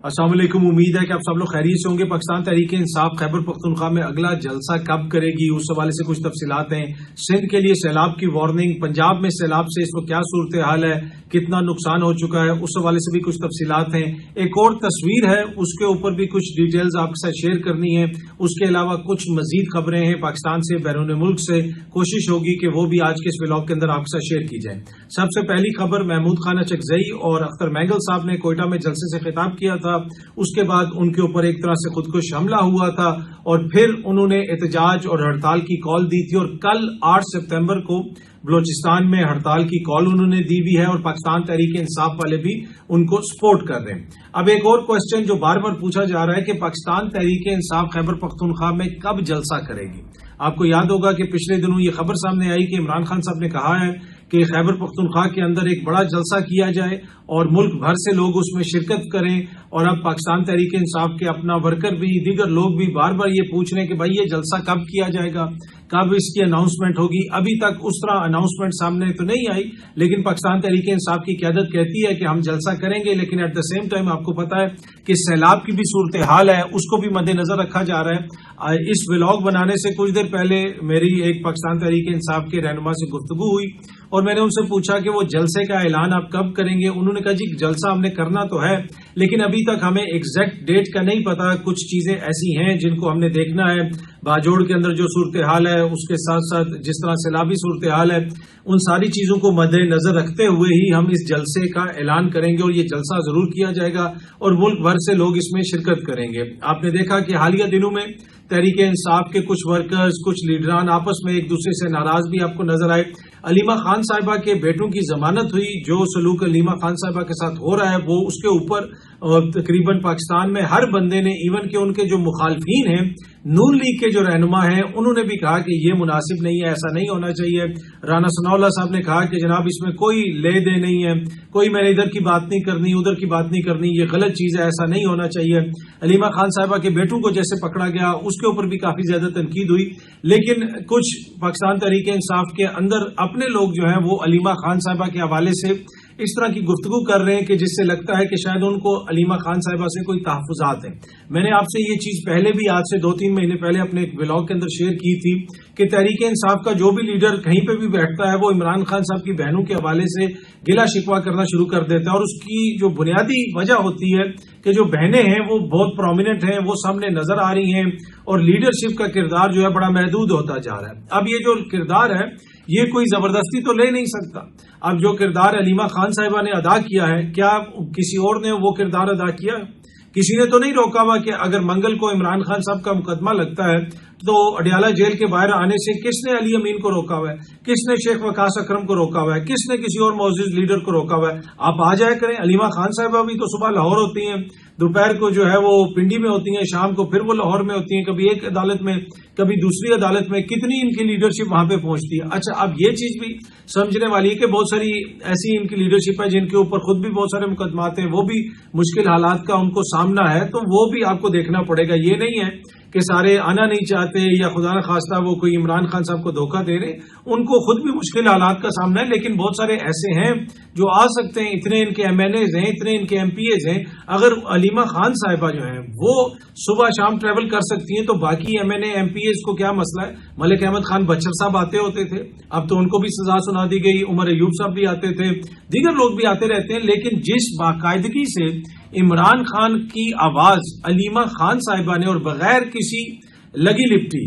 السلام علیکم، امید ہے کہ آپ سب لوگ خیریت سے ہوں گے۔ پاکستان تحریک انصاف خیبر پختونخوا میں اگلا جلسہ کب کرے گی، اس حوالے سے کچھ تفصیلات ہیں۔ سندھ کے لیے سیلاب کی وارننگ، پنجاب میں سیلاب سے اس وقت کیا صورتحال ہے، کتنا نقصان ہو چکا ہے، اس حوالے سے بھی کچھ تفصیلات ہیں۔ ایک اور تصویر ہے، اس کے اوپر بھی کچھ ڈیٹیلز آپ کے ساتھ شیئر کرنی ہے۔ اس کے علاوہ کچھ مزید خبریں ہیں پاکستان سے، بیرون ملک سے، کوشش ہوگی کہ وہ بھی آج کے اس ولاگ کے اندر آپ کے ساتھ شیئر کی جائے۔ سب سے پہلی خبر، محمود خان اچکزئی اور اختر مینگل صاحب نے کوئٹہ میں جلسے سے خطاب کیا تھا، اس کے بعد ان کے اوپر ایک طرح سے خودکش حملہ ہوا تھا اور پھر انہوں نے احتجاج اور ہڑتال کی کال دی تھی، اور کل 8 ستمبر کو بلوچستان میں ہڑتال کی کال انہوں نے دی بھی ہے، اور پاکستان تحریک انصاف والے بھی ان کو سپورٹ کر رہے ہیں۔ اب ایک اور کوسچن جو بار بار پوچھا جا رہا ہے کہ پاکستان تحریک انصاف خیبر پختونخوا میں کب جلسہ کرے گی۔ آپ کو یاد ہوگا کہ پچھلے دنوں یہ خبر سامنے آئی کہ عمران خان صاحب نے کہا ہے کہ خیبر پختونخوا کے اندر ایک بڑا جلسہ کیا جائے اور ملک بھر سے لوگ اس میں شرکت کریں، اور اب پاکستان تحریک انصاف کے اپنا ورکر بھی، دیگر لوگ بھی بار بار یہ پوچھ رہے ہیں کہ بھائی یہ جلسہ کب کیا جائے گا، کب اس کی اناؤنسمنٹ ہوگی۔ ابھی تک اس طرح اناؤنسمنٹ سامنے تو نہیں آئی، لیکن پاکستان تحریک انصاف کی قیادت کہتی ہے کہ ہم جلسہ کریں گے، لیکن ایٹ دا سیم ٹائم آپ کو پتا ہے کہ سیلاب کی بھی صورتحال ہے، اس کو بھی مد نظر رکھا جا رہا ہے۔ اس ولاگ بنانے سے کچھ دیر پہلے میری ایک پاکستان تحریک انصاف کے رہنما سے گفتگو ہوئی، اور میں نے ان سے پوچھا کہ وہ جلسے کا اعلان آپ کب کریں گے۔ انہوں نے کہا جی جلسہ ہم نے کرنا تو ہے، لیکن ابھی تک ہمیں ایگزیکٹ ڈیٹ کا نہیں پتا، کچھ چیزیں ایسی ہیں جن کو ہم نے دیکھنا ہے۔ باجوڑ کے اندر جو صورتحال ہے، اس کے ساتھ ساتھ جس طرح سیلابی صورتحال ہے، ان ساری چیزوں کو مد نظر رکھتے ہوئے ہی ہم اس جلسے کا اعلان کریں گے، اور یہ جلسہ ضرور کیا جائے گا اور ملک بھر سے لوگ اس میں شرکت کریں گے۔ آپ نے دیکھا کہ حالیہ دنوں میں تحریک انصاف کے کچھ ورکرز، کچھ لیڈران آپس میں ایک دوسرے سے ناراض بھی آپ کو نظر آئے۔ علیمہ خان صاحبہ کے بیٹوں کی ضمانت ہوئی، جو سلوک علیمہ خان صاحبہ کے ساتھ ہو رہا ہے وہ اس کے اوپر تقریباً پاکستان میں ہر بندے نے، ایون کہ ان کے جو مخالفین ہیں، نون لیگ کے جو رہنما ہیں، انہوں نے بھی کہا کہ یہ مناسب نہیں ہے، ایسا نہیں ہونا چاہیے۔ رانا ثناء اللہ صاحب نے کہا کہ جناب اس میں کوئی لے دے نہیں ہے، کوئی میں نے ادھر کی بات نہیں کرنی، ادھر کی بات نہیں کرنی، یہ غلط چیز ہے، ایسا نہیں ہونا چاہیے۔ علیمہ خان صاحبہ کے بیٹوں کو جیسے پکڑا گیا، اس کے اوپر بھی کافی زیادہ تنقید ہوئی، لیکن کچھ پاکستان تحریک انصاف کے اندر اپنے لوگ جو ہیں وہ علیمہ خان صاحبہ کے حوالے سے اس طرح کی گفتگو کر رہے ہیں کہ جس سے لگتا ہے کہ شاید ان کو علیمہ خان صاحبہ سے کوئی تحفظات ہیں۔ میں نے آپ سے یہ چیز پہلے بھی آج سے 2-3 مہینے پہلے اپنے ایک ولاگ کے اندر شیئر کی تھی کہ تحریک انصاف کا جو بھی لیڈر کہیں پہ بھی بیٹھتا ہے وہ عمران خان صاحب کی بہنوں کے حوالے سے گلا شکوہ کرنا شروع کر دیتا ہے، اور اس کی جو بنیادی وجہ ہوتی ہے کہ جو بہنیں ہیں وہ بہت پرومیننٹ ہیں، وہ سامنے نظر آ رہی ہیں، اور لیڈرشپ کا کردار جو ہے بڑا محدود ہوتا جا رہا ہے۔ اب یہ جو کردار ہے یہ کوئی زبردستی تو لے نہیں سکتا۔ اب جو کردار علیمہ خان صاحبہ نے ادا کیا ہے، کیا کسی اور نے وہ کردار ادا کیا؟ کسی نے تو نہیں روکا ہوا کہ اگر منگل کو عمران خان صاحب کا مقدمہ لگتا ہے تو اڈیالہ جیل کے باہر آنے سے کس نے علی امین کو روکا ہوا ہے، کس نے شیخ وقاص اکرم کو روکا ہوا ہے، کس نے کسی اور معزز لیڈر کو روکا ہوا ہے؟ آپ آ جایا کریں۔ علیمہ خان صاحبہ بھی تو صبح لاہور ہوتی ہیں، دوپہر کو جو ہے وہ پنڈی میں ہوتی ہیں، شام کو پھر وہ لاہور میں ہوتی ہیں، کبھی ایک عدالت میں کبھی دوسری عدالت میں، کتنی ان کی لیڈرشپ وہاں پہ پہنچتی ہے۔ اچھا، اب یہ چیز بھی سمجھنے والی ہے کہ بہت ساری ایسی ان کی لیڈرشپ ہے جن کے اوپر خود بھی بہت سارے مقدمات ہیں، وہ بھی مشکل حالات کا ان کو سامنا ہے، تو وہ بھی آپ کو دیکھنا پڑے گا۔ یہ نہیں ہے کہ سارے آنا نہیں چاہتے یا خدا نخواستہ وہ کوئی عمران خان صاحب کو دھوکہ دے رہے، ان کو خود بھی مشکل حالات کا سامنا ہے، لیکن بہت سارے ایسے ہیں جو آ سکتے ہیں۔ اتنے ان کے ایم این ایز ہیں، اتنے ان کے ایم پی ایز ہیں، اگر علیمہ خان صاحبہ جو ہیں وہ صبح شام ٹریول کر سکتی ہیں تو باقی M N A M P As کو کیا مسئلہ ہے؟ ملک احمد خان بچر صاحب آتے ہوتے تھے، اب تو ان کو بھی سزا سنا دی گئی، عمر ایوب صاحب بھی آتے تھے، دیگر لوگ بھی آتے رہتے ہیں، لیکن جس باقاعدگی سے عمران خان کی آواز علیمہ خان صاحبہ نے اور بغیر کسی لگی لپٹی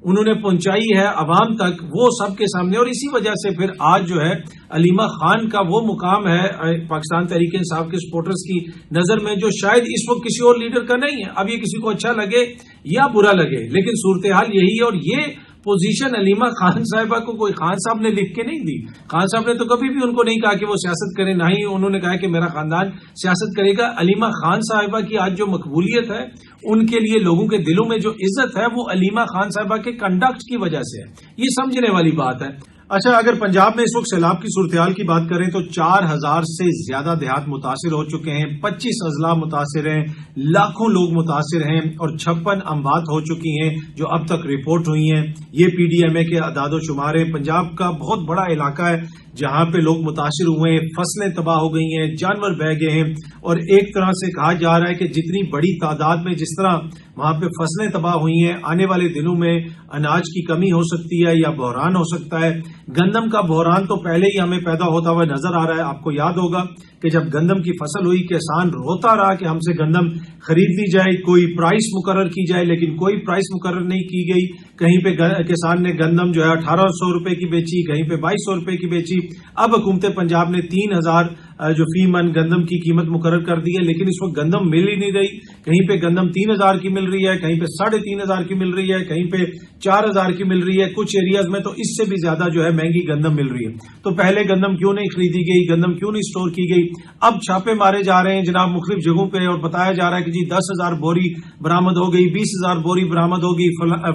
انہوں نے پہنچائی ہے عوام تک، وہ سب کے سامنے، اور اسی وجہ سے پھر آج جو ہے علیمہ خان کا وہ مقام ہے پاکستان تحریک انصاف کے سپورٹرز کی نظر میں جو شاید اس وقت کسی اور لیڈر کا نہیں ہے۔ اب یہ کسی کو اچھا لگے یا برا لگے، لیکن صورتحال یہی ہے، اور یہ پوزیشن علیمہ خان صاحبہ کو کوئی خان صاحب نے لکھ کے نہیں دی۔ خان صاحب نے تو کبھی بھی ان کو نہیں کہا کہ وہ سیاست کریں، نہ ہی انہوں نے کہا کہ میرا خاندان سیاست کرے گا۔ علیمہ خان صاحبہ کی آج جو مقبولیت ہے، ان کے لیے لوگوں کے دلوں میں جو عزت ہے، وہ علیمہ خان صاحبہ کے کنڈکٹ کی وجہ سے ہے۔ یہ سمجھنے والی بات ہے۔ اچھا، اگر پنجاب میں اس وقت سیلاب کی صورتحال کی بات کریں تو 4000 سے زیادہ دیہات متاثر ہو چکے ہیں، 25 اضلاع متاثر ہیں، لاکھوں لوگ متاثر ہیں، اور 56 اموات ہو چکی ہیں جو اب تک رپورٹ ہوئی ہیں۔ یہ پی ڈی ایم اے کے اعداد و شمار ہیں۔ پنجاب کا بہت بڑا علاقہ ہے جہاں پہ لوگ متاثر ہوئے ہیں، فصلیں تباہ ہو گئی ہیں، جانور بہہ گئے ہیں، اور ایک طرح سے کہا جا رہا ہے کہ جتنی بڑی تعداد میں جس طرح وہاں پہ فصلیں تباہ ہوئی ہیں، آنے والے دنوں میں اناج کی کمی ہو سکتی ہے یا بحران ہو سکتا ہے۔ گندم کا بحران تو پہلے ہی ہمیں پیدا ہوتا ہوا نظر آ رہا ہے۔ آپ کو یاد ہوگا کہ جب گندم کی فصل ہوئی، کسان روتا رہا کہ ہم سے گندم خرید لی جائے، کوئی پرائس مقرر کی جائے، لیکن کوئی پرائس مقرر نہیں کی گئی۔ کہیں پہ کسان نے گندم جو ہے 1800 روپے کی بیچی، کہیں پہ 2200 روپے کی بیچی۔ اب حکومت پنجاب نے 3000 جو فی من گندم کی قیمت مقرر کر دی ہے، لیکن اس وقت گندم مل ہی نہیں رہی۔ کہیں پہ گندم 3000 کی مل رہی ہے، کہیں پہ 3500 کی مل رہی ہے، کہیں پہ 4000 کی مل رہی ہے، کچھ ایریاز میں تو اس سے بھی زیادہ جو ہے مہنگی گندم مل رہی ہے۔ تو پہلے گندم کیوں نہیں خریدی گئی، گندم کیوں نہیں سٹور کی گئی؟ اب چھاپے مارے جا رہے ہیں جناب مختلف جگہوں پہ، اور بتایا جا رہا ہے کہ جی 10,000 بوری برآمد ہو گئی، 20,000 بوری برآمد ہو گئی،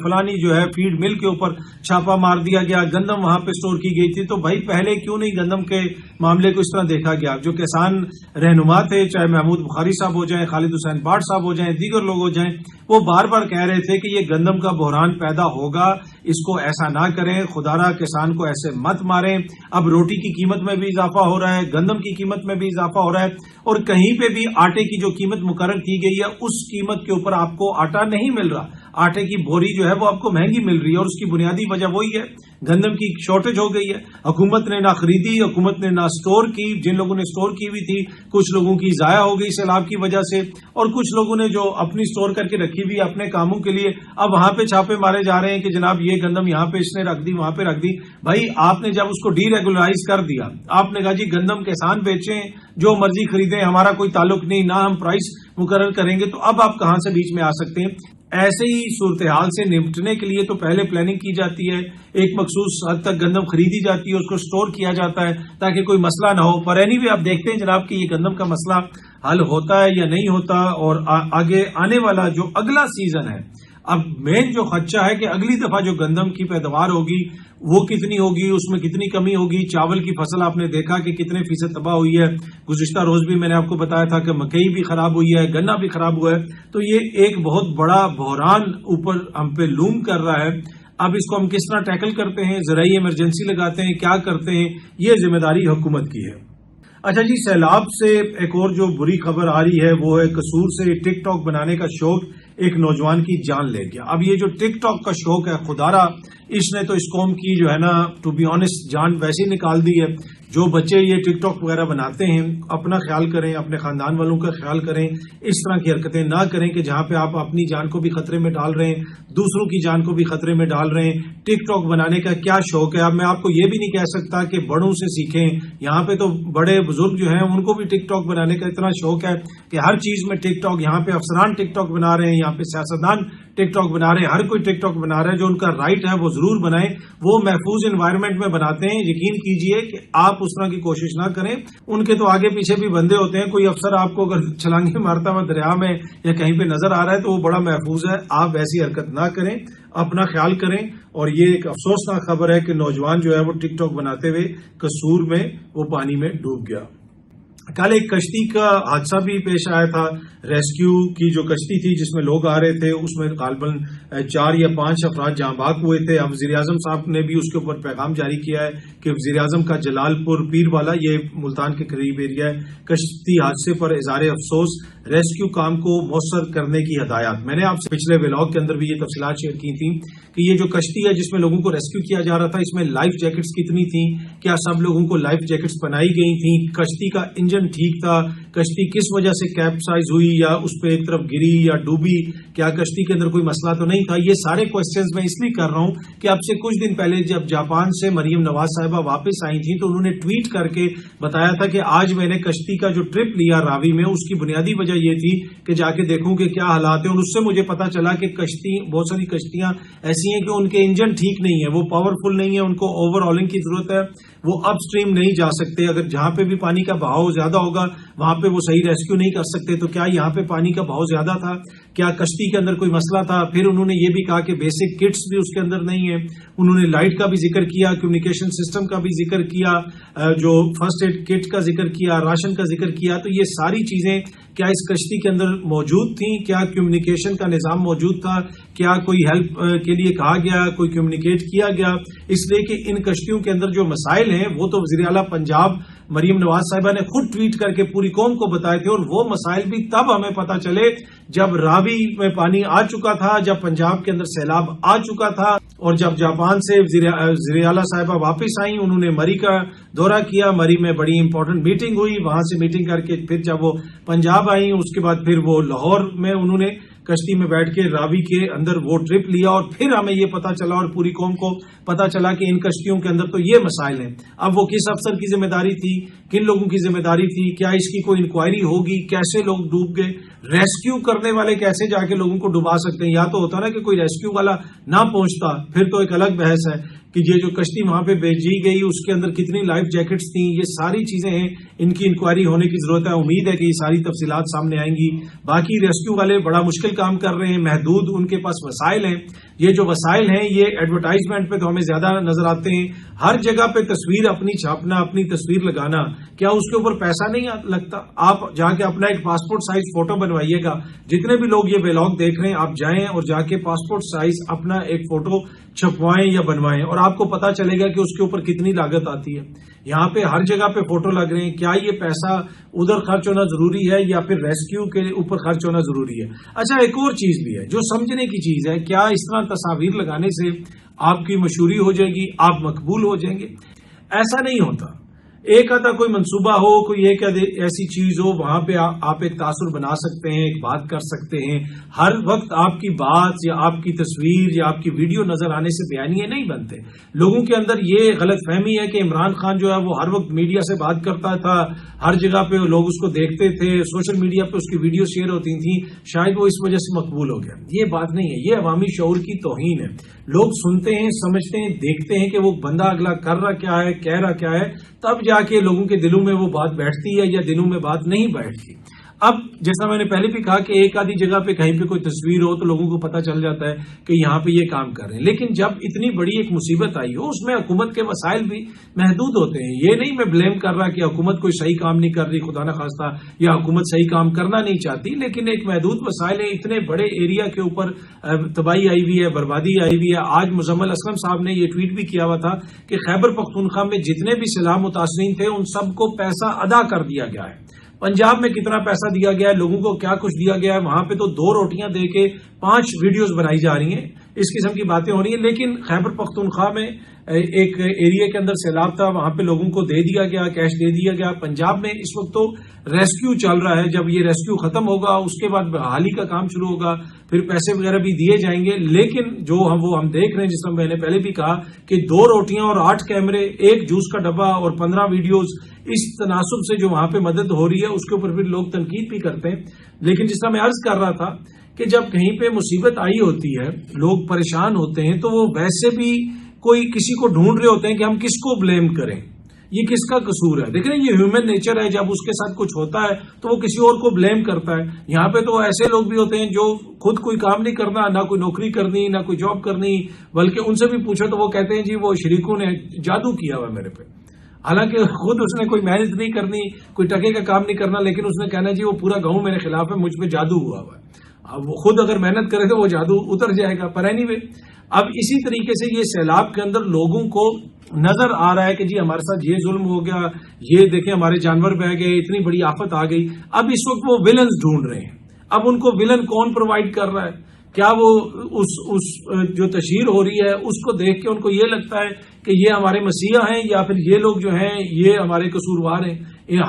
فلانی جو ہے فیڈ مل کے اوپر چھاپا مار دیا گیا، گندم وہاں پہ سٹور کی گئی تھی۔ تو بھائی پہلے کیوں نہیں گندم کے معاملے کو اس طرح دیکھا گیا؟ جو کسان رہنما تھے، چاہے محمود بخاری صاحب ہو جائیں، خالد حسین باٹ صاحب ہو جائیں، دیگر لوگ ہو جائیں، وہ بار بار کہہ رہے تھے کہ یہ گندم کا بحران پیدا ہوگا، اس کو ایسا نہ کریں، خدا را کسان کو ایسے مت ماریں۔ اب روٹی کی قیمت میں بھی اضافہ ہو رہا ہے، گندم کی قیمت میں بھی اضافہ ہو رہا ہے، اور کہیں پہ بھی آٹے کی جو قیمت مقرر کی گئی ہے اس قیمت کے اوپر آپ کو آٹا نہیں مل رہا۔ آٹے کی بوری جو ہے وہ آپ کو مہنگی مل رہی ہے، اور اس کی بنیادی وجہ وہی ہے، گندم کی شارٹیج ہو گئی ہے۔ حکومت نے نہ خریدی، حکومت نے نہ سٹور کی، جن لوگوں نے سٹور کی ہوئی تھی کچھ لوگوں کی ضائع ہو گئی سیلاب کی وجہ سے، اور کچھ لوگوں نے جو اپنی سٹور کر کے رکھی ہوئی اپنے کاموں کے لیے، اب وہاں پہ چھاپے مارے جا رہے ہیں کہ جناب یہ گندم یہاں پہ اس نے رکھ دی، وہاں پہ رکھ دی۔ بھائی آپ نے جب اس کو ڈی ریگولرائز کر دیا، آپ نے کہا جی گندم کسان بیچیں، جو مرضی خریدیں، ہمارا کوئی تعلق نہیں، نہ ہم پرائس مقرر کریں گے، تو اب آپ کہاں سے بیچ میں آ سکتے ہیں؟ ایسے ہی صورتحال سے نمٹنے کے لیے تو پہلے پلاننگ کی جاتی ہے، ایک مخصوص حد تک گندم خریدی جاتی ہے، اس کو سٹور کیا جاتا ہے تاکہ کوئی مسئلہ نہ ہو۔ پر اینی وے آپ دیکھتے ہیں جناب کہ یہ گندم کا مسئلہ حل ہوتا ہے یا نہیں ہوتا، اور آگے آنے والا جو اگلا سیزن ہے، اب مین جو خدشہ ہے کہ اگلی دفعہ جو گندم کی پیداوار ہوگی وہ کتنی ہوگی، اس میں کتنی کمی ہوگی۔ چاول کی فصل آپ نے دیکھا کہ کتنے فیصد تباہ ہوئی ہے، گزشتہ روز بھی میں نے آپ کو بتایا تھا کہ مکئی بھی خراب ہوئی ہے، گنا بھی خراب ہوا ہے۔ تو یہ ایک بہت بڑا بحران اوپر ہم پہ لوم کر رہا ہے۔ اب اس کو ہم کس طرح ٹیکل کرتے ہیں، زرعی ایمرجنسی لگاتے ہیں، کیا کرتے ہیں، یہ ذمہ داری حکومت کی ہے۔ اچھا جی، سیلاب سے ایک اور جو بری خبر آ رہی ہے وہ ہے قصور سے ٹک ٹاک بنانے کا شوق ایک نوجوان کی جان لے گیا۔ اب یہ جو ٹک ٹاک کا شوق ہے، خدارا اس نے تو اس قوم کی جو ہے نا ٹو بی آنےسٹ جان ویسے ہی نکال دی ہے۔ جو بچے یہ ٹک ٹاک وغیرہ بناتے ہیں، اپنا خیال کریں، اپنے خاندان والوں کا خیال کریں، اس طرح کی حرکتیں نہ کریں کہ جہاں پہ آپ اپنی جان کو بھی خطرے میں ڈال رہے ہیں، دوسروں کی جان کو بھی خطرے میں ڈال رہے ہیں۔ ٹک ٹاک بنانے کا کیا شوق ہے؟ اب میں آپ کو یہ بھی نہیں کہہ سکتا کہ بڑوں سے سیکھیں، یہاں پہ تو بڑے بزرگ جو ہیں ان کو بھی ٹک ٹاک بنانے کا اتنا شوق ہے کہ ہر چیز میں ٹک ٹاک، یہاں پہ افسران ٹک ٹاک بنا رہے ہیں، یہاں پہ سیاستدان ٹک ٹاک بنا رہے ہیں، ہر کوئی ٹک ٹاک بنا رہا ہے۔ جو ان کا رائٹ ہے وہ ضرور بنائیں، وہ محفوظ انوائرمنٹ میں بناتے ہیں۔ یقین کیجئے کہ آپ اس طرح کی کوشش نہ کریں، ان کے تو آگے پیچھے بھی بندے ہوتے ہیں۔ کوئی افسر آپ کو اگر چھلانگے مارتا ہوا دریا میں یا کہیں پہ نظر آ رہا ہے تو وہ بڑا محفوظ ہے، آپ ایسی حرکت نہ کریں، اپنا خیال کریں۔ اور یہ ایک افسوسناک خبر ہے کہ نوجوان جو ہے وہ ٹک ٹاک بناتے ہوئے قصور میں وہ پانی میں ڈوب گیا۔ کل ایک کشتی کا حادثہ بھی پیش آیا تھا، ریسکیو کی جو کشتی تھی جس میں لوگ آ رہے تھے، اس میں غالباً 4 یا 5 افراد جاں بحق ہوئے تھے۔ اب وزیر اعظم صاحب نے بھی اس کے اوپر پیغام جاری کیا ہے کہ وزیر اعظم کا جلال پور پیر والا، یہ ملتان کے قریب ایریا ہے، کشتی حادثے پر اظہار افسوس، ریسکیو کام کو مؤثر کرنے کی ہدایات۔ میں نے آپ سے پچھلے ولاگ کے اندر بھی یہ تفصیلات شیئر کی تھیں کہ یہ جو کشتی ہے جس میں لوگوں کو ریسکیو کیا جا رہا تھا، اس میں لائف جیکٹس کتنی تھیں، کیا سب لوگوں کو لائف جیکٹس بنائی گئی تھیں، کشتی کا انجن ٹھیک تھا، کشتی کس وجہ سے کیپسائز ہوئی یا اس پہ ایک طرف گری یا ڈوبی، کیا کشتی کے اندر کوئی مسئلہ تو نہیں تھا۔ یہ سارے کوسچنز میں اس لیے کر رہا ہوں کہ اب سے کچھ دن پہلے جب جاپان سے مریم نواز صاحبہ واپس آئی تھیں تو انہوں نے ٹویٹ کر کے بتایا تھا کہ آج میں نے کشتی کا جو ٹرپ لیا راوی میں، اس کی بنیادی وجہ یہ تھی کہ جا کے دیکھوں کہ کیا حالات ہیں، اور اس سے مجھے پتا چلا کہ بہت ساری کشتیاں ایسی ہیں کہ ان کے انجن ٹھیک نہیں ہے، وہ پاورفل نہیں ہے، ان کو اوور ہالنگ کی ضرورت ہے، وہ اپ سٹریم نہیں جا سکتے۔ اگر جہاں پہ بھی پانی کا بہاؤ زیادہ ہوگا وہاں پہ وہ صحیح ریسکیو نہیں کر سکتے۔ تو کیا یہاں پہ پانی کا بہاؤ زیادہ تھا؟ کیا کشتی کے اندر کوئی مسئلہ تھا؟ پھر انہوں نے یہ بھی کہا کہ بیسک کٹس بھی اس کے اندر نہیں ہے، انہوں نے لائٹ کا بھی ذکر کیا، کمیونیکیشن سسٹم کا بھی ذکر کیا، جو فرسٹ ایڈ کٹ کا ذکر کیا، راشن کا ذکر کیا۔ تو یہ ساری چیزیں کیا اس کشتی کے اندر موجود تھیں؟ کیا کمیونیکیشن کا نظام موجود تھا؟ کیا کوئی ہیلپ کے لیے کہا گیا، کوئی کمیونیکیٹ کیا گیا؟ اس لیے کہ ان کشتیوں کے اندر جو مسائل مسائل ہیں وہ تو وزیر اعلیٰ پنجاب مریم نواز صاحبہ نے خود ٹویٹ کر کے پوری قوم کو بتائے تھے، اور وہ مسائل بھی تب ہمیں پتہ چلے جب راوی میں پانی آ چکا تھا، جب پنجاب کے اندر سیلاب آ چکا تھا، اور جب جاپان سے وزیر اعلیٰ صاحبہ واپس آئیں، انہوں نے مری کا دورہ کیا، مری میں بڑی امپورٹنٹ میٹنگ ہوئی، وہاں سے میٹنگ کر کے پھر جب وہ پنجاب آئیں اس کے بعد پھر وہ لاہور میں انہوں نے کشتی میں بیٹھ کے راوی کے اندر وہ ٹرپ لیا، اور پھر ہمیں یہ پتا چلا اور پوری قوم کو پتا چلا کہ ان کشتیوں کے اندر تو یہ مسائل ہیں۔ اب وہ کس افسر کی ذمہ داری تھی، کن لوگوں کی ذمہ داری تھی، کیا اس کی کوئی انکوائری ہوگی، کیسے لوگ ڈوب گئے، ریسکیو کرنے والے کیسے جا کے لوگوں کو ڈبا سکتے ہیں؟ یا تو ہوتا نا کہ کوئی ریسکیو والا نہ پہنچتا، پھر تو ایک الگ بحث ہے کہ یہ جو کشتی وہاں پہ بھیجی گئی اس کے اندر کتنی لائف جیکٹس تھیں، یہ ساری چیزیں ہیں، ان کی انکوائری ہونے کی ضرورت ہے۔ امید ہے کہ یہ ساری تفصیلات سامنے آئیں گی۔ باقی ریسکیو والے بڑا مشکل کام کر رہے ہیں، محدود ان کے پاس وسائل ہیں۔ یہ جو وسائل ہیں یہ ایڈورٹائزمنٹ پہ تو ہمیں زیادہ نظر آتے ہیں، ہر جگہ پہ تصویر اپنی چھاپنا، اپنی تصویر لگانا، کیا اس کے اوپر پیسہ نہیں لگتا؟ آپ جا کے اپنا ایک پاسپورٹ سائز فوٹو بنوائیے گا، جتنے بھی لوگ یہ ویلاگ دیکھ رہے ہیں آپ جائیں اور جا کے پاسپورٹ سائز اپنا ایک فوٹو چھپوائیں یا بنوائیں، اور آپ کو پتا چلے گا کہ اس کے اوپر کتنی لاگت آتی ہے۔ یہاں پہ ہر جگہ پہ فوٹو لگ رہے ہیں، کیا یہ پیسہ ادھر خرچ ہونا ضروری ہے یا پھر ریسکیو کے اوپر خرچ ہونا ضروری ہے؟ اچھا، ایک اور چیز بھی ہے جو سمجھنے کی چیز ہے، کیا اس طرح تصاویر لگانے سے آپ کی مشہوری ہو جائے گی، آپ مقبول ہو جائیں گے؟ ایسا نہیں ہوتا۔ ایک آدھا کوئی منصوبہ ہو، کوئی ایک ایسی چیز ہو، وہاں پہ آپ ایک تاثر بنا سکتے ہیں، ایک بات کر سکتے ہیں۔ ہر وقت آپ کی بات یا آپ کی تصویر یا آپ کی ویڈیو نظر آنے سے بیانیے نہیں بنتے۔ لوگوں کے اندر یہ غلط فہمی ہے کہ عمران خان جو ہے وہ ہر وقت میڈیا سے بات کرتا تھا، ہر جگہ پہ لوگ اس کو دیکھتے تھے، سوشل میڈیا پہ اس کی ویڈیو شیئر ہوتی تھیں، شاید وہ اس وجہ سے مقبول ہو گیا۔ یہ بات نہیں ہے، یہ عوامی شعور کی توہین ہے۔ لوگ سنتے ہیں، سمجھتے ہیں، دیکھتے ہیں کہ وہ بندہ اگلا کر رہا کیا ہے، کہہ رہا کیا ہے، تب جا کے لوگوں کے دلوں میں وہ بات بیٹھتی ہے یا دلوں میں بات نہیں بیٹھتی۔ اب جیسا میں نے پہلے بھی کہا کہ ایک آدھی جگہ پہ کہیں پہ کوئی تصویر ہو تو لوگوں کو پتہ چل جاتا ہے کہ یہاں پہ یہ کام کر رہے ہیں، لیکن جب اتنی بڑی ایک مصیبت آئی ہو اس میں حکومت کے وسائل بھی محدود ہوتے ہیں۔ یہ نہیں میں بلیم کر رہا کہ حکومت کوئی صحیح کام نہیں کر رہی، خدا نہ خواستہ، یا حکومت صحیح کام کرنا نہیں چاہتی، لیکن ایک محدود وسائل ہیں، اتنے بڑے ایریا کے اوپر تباہی آئی ہوئی ہے، بربادی آئی ہوئی ہے۔ آج مزمل اسلم صاحب نے یہ ٹویٹ بھی کیا ہوا تھا کہ خیبر پختونخوا میں جتنے بھی سیلاب متاثرین تھے ان سب کو پیسہ ادا کر دیا گیا ہے۔ پنجاب میں کتنا پیسہ دیا گیا ہے، لوگوں کو کیا کچھ دیا گیا ہے، وہاں پہ تو 2 روٹیاں دے کے 5 ویڈیوز بنائی جا رہی ہیں، اس قسم کی باتیں ہو رہی ہیں۔ لیکن خیبر پختونخوا میں ایک ایریا کے اندر سیلاب تھا، وہاں پہ لوگوں کو دے دیا گیا، کیش دے دیا گیا۔ پنجاب میں اس وقت تو ریسکیو چل رہا ہے، جب یہ ریسکیو ختم ہوگا اس کے بعد بحالی کا کام شروع ہوگا، پھر پیسے وغیرہ بھی دیے جائیں گے۔ لیکن جو ہم دیکھ رہے ہیں، جس طرح میں نے پہلے بھی کہا کہ 2 روٹیاں اور 8 کیمرے، 1 جوس کا ڈبہ اور 15 ویڈیوز، اس تناسب سے جو وہاں پہ مدد ہو رہی ہے اس کے اوپر پھر لوگ تنقید بھی کرتے ہیں۔ لیکن جس طرح میں عرض کر رہا تھا کہ جب کہیں پہ مصیبت آئی ہوتی ہے، لوگ پریشان ہوتے ہیں، تو وہ ویسے بھی کوئی کسی کو ڈھونڈ رہے ہوتے ہیں کہ ہم کس کو بلیم کریں، یہ کس کا قصور ہے۔ دیکھیں یہ ہیومن نیچر ہے، جب اس کے ساتھ کچھ ہوتا ہے تو وہ کسی اور کو بلیم کرتا ہے۔ یہاں پہ تو ایسے لوگ بھی ہوتے ہیں جو خود کوئی کام نہیں کرنا، نہ کوئی نوکری کرنی، نہ کوئی جاب کرنی، بلکہ ان سے بھی پوچھو تو وہ کہتے ہیں جی وہ شریکوں نے جادو کیا ہوا میرے پہ، حالانکہ خود اس نے کوئی محنت نہیں کرنی، کوئی ٹکے کا کام نہیں کرنا، لیکن اس نے کہنا جی وہ پورا گاؤں میرے خلاف ہے، مجھ پہ جادو ہوا ہے۔ اب وہ خود اگر محنت کرے تو وہ جادو اتر جائے گا۔ پر اینی وے، اب اسی طریقے سے یہ سیلاب کے اندر لوگوں کو نظر آ رہا ہے کہ جی ہمارے ساتھ یہ ظلم ہو گیا، یہ دیکھیں ہمارے جانور بہ گئے، اتنی بڑی آفت آ گئی۔ اب اس وقت وہ ولنز ڈھونڈ رہے ہیں۔ اب ان کو ولن کون پرووائڈ کر رہا ہے؟ کیا وہ اس جو تشہیر ہو رہی ہے اس کو دیکھ کے ان کو یہ لگتا ہے کہ یہ ہمارے مسیحا ہیں، یا پھر یہ لوگ جو ہیں یہ ہمارے قصوروار ہیں؟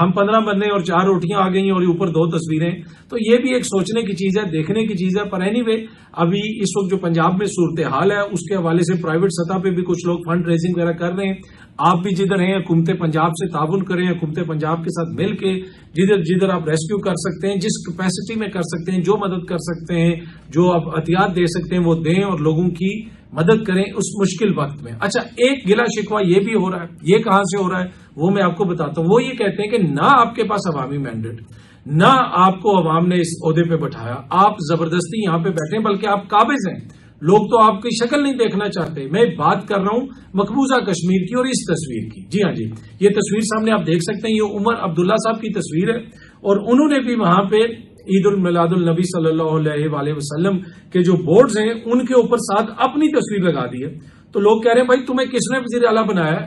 ہم 15 بندے اور 4 روٹیاں آ گئی اور اوپر 2 تصویریں، تو یہ بھی ایک سوچنے کی چیز ہے، دیکھنے کی چیز ہے۔ پر اینی وے، ابھی اس وقت جو پنجاب میں صورتحال ہے اس کے حوالے سے پرائیویٹ سطح پہ بھی کچھ لوگ فنڈ ریزنگ وغیرہ کر رہے ہیں۔ آپ بھی جدھر ہیں حکومت پنجاب سے تعاون کریں، حکومت پنجاب کے ساتھ مل کے جدھر آپ ریسکیو کر سکتے ہیں، جس کیپیسٹی میں کر سکتے ہیں، جو مدد کر سکتے ہیں، جو آپ احتیاط دے سکتے ہیں وہ دیں اور لوگوں کی مدد کریں اس مشکل وقت میں۔ اچھا، ایک گلا شکوہ یہ بھی ہو رہا ہے، یہ کہاں سے ہو رہا ہے وہ میں آپ کو بتاتا ہوں۔ وہ یہ کہتے ہیں کہ نہ آپ کے پاس عوامی مینڈیٹ، نہ آپ کو عوام نے اس عہدے پہ بٹھایا، آپ زبردستی یہاں پہ بیٹھے، بلکہ آپ قابض ہیں، لوگ تو آپ کی شکل نہیں دیکھنا چاہتے۔ میں بات کر رہا ہوں مقبوضہ کشمیر کی اور اس تصویر کی۔ جی ہاں جی، یہ تصویر سامنے آپ دیکھ سکتے ہیں، یہ عمر عبداللہ صاحب کی تصویر ہے، اور انہوں نے بھی وہاں پہ عید المیلاد النبی صلی اللہ علیہ وآلہ وسلم کے جو بورڈز ہیں ان کے اوپر ساتھ اپنی تصویر لگا دی ہے۔ تو لوگ کہہ رہے ہیں بھائی تمہیں کس نے وزیر اعلیٰ بنایا ہے؟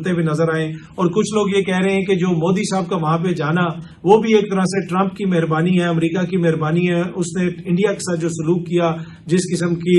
کرتے ہوئے نظر آئے. اور کچھ لوگ یہ کہہ رہے ہیں کہ جو مودی صاحب کا وہاں پہ جانا وہ بھی ایک طرح سے ٹرمپ کی مہربانی ہے, امریکہ کی مہربانی ہے. اس نے انڈیا کے ساتھ جو سلوک کیا, جس قسم کی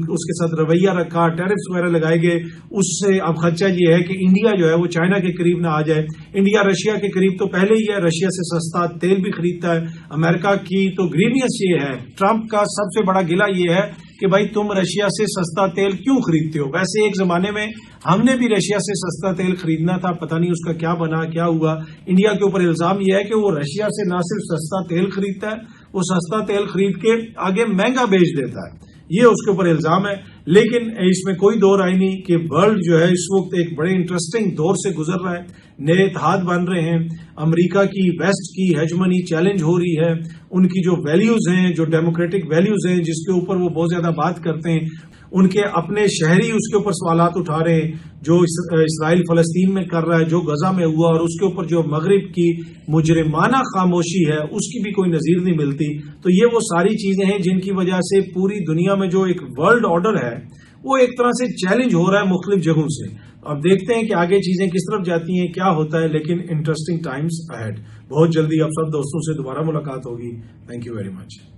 اس کے ساتھ رویہ رکھا, ٹیرفز وغیرہ لگائے گئے, اس سے اب خدشہ یہ ہے کہ انڈیا جو ہے وہ چائنا کے قریب نہ آ جائے. انڈیا رشیا کے قریب تو پہلے ہی ہے, رشیا سے سستا تیل بھی خریدتا ہے. امریکہ کی تو گرینیس یہ ہے, ٹرمپ کا سب سے بڑا گلہ یہ ہے کہ بھائی تم رشیا سے سستا تیل کیوں خریدتے ہو. ویسے ایک زمانے میں ہم نے بھی رشیا سے سستا تیل خریدنا تھا, پتہ نہیں اس کا کیا بنا کیا ہوا. انڈیا کے اوپر الزام یہ ہے کہ وہ رشیا سے نہ صرف سستا تیل خریدتا ہے, وہ سستا تیل خرید کے آگے مہنگا بیچ دیتا ہے. یہ اس کے اوپر الزام ہے. لیکن اس میں کوئی دو رائے نہیں کہ ورلڈ جو ہے اس وقت ایک بڑے انٹرسٹنگ دور سے گزر رہا ہے. نئے اتحاد بن رہے ہیں, امریکہ کی ویسٹ کی ہیجمنی چیلنج ہو رہی ہے. ان کی جو ویلیوز ہیں, جو ڈیموکریٹک ویلیوز ہیں جس کے اوپر وہ بہت زیادہ بات کرتے ہیں, ان کے اپنے شہری اس کے اوپر سوالات اٹھا رہے ہیں. جو اسرائیل فلسطین میں کر رہا ہے, جو غزہ میں ہوا, اور اس کے اوپر جو مغرب کی مجرمانہ خاموشی ہے اس کی بھی کوئی نظیر نہیں ملتی. تو یہ وہ ساری چیزیں ہیں جن کی وجہ سے پوری دنیا میں جو ایک ورلڈ آرڈر ہے وہ ایک طرح سے چیلنج ہو رہا ہے مختلف جگہوں سے. اب دیکھتے ہیں کہ آگے چیزیں کس طرف جاتی ہیں, کیا ہوتا ہے. لیکن انٹرسٹنگ ٹائمز اہیڈ. بہت جلدی آپ سب دوستوں سے دوبارہ ملاقات ہوگی. Thank you very much.